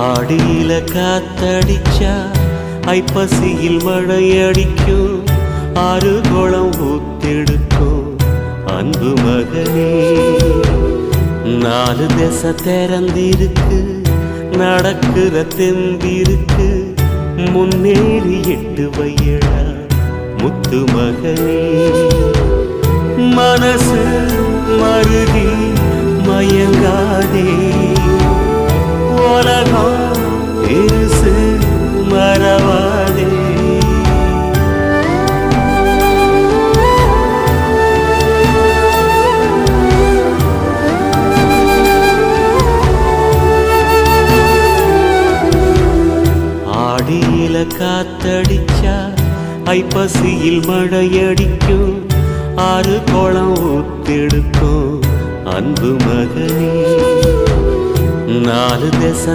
ஆடியில காத்தடிச்சா ஐப்பசியில் மழையடிக்கும், ஆறு குளம் ஊத்தெடுக்கும் அன்பு மகனே. நாலு திசை திறந்திருக்கு, நடக்கிற தெம்பிருக்கு, முன்னேறி எட்டு வையடா முத்து மகனே. மனசு மருகி மயங்காதே, உலகம் இருசு மறவாதே. ஆடியில காத்தடிச்சா ஐப்பசியில் மழையடிக்கும், ஆறு குளம் ஊத்தெடுக்கும் அன்பு மகனே. நாலு திசை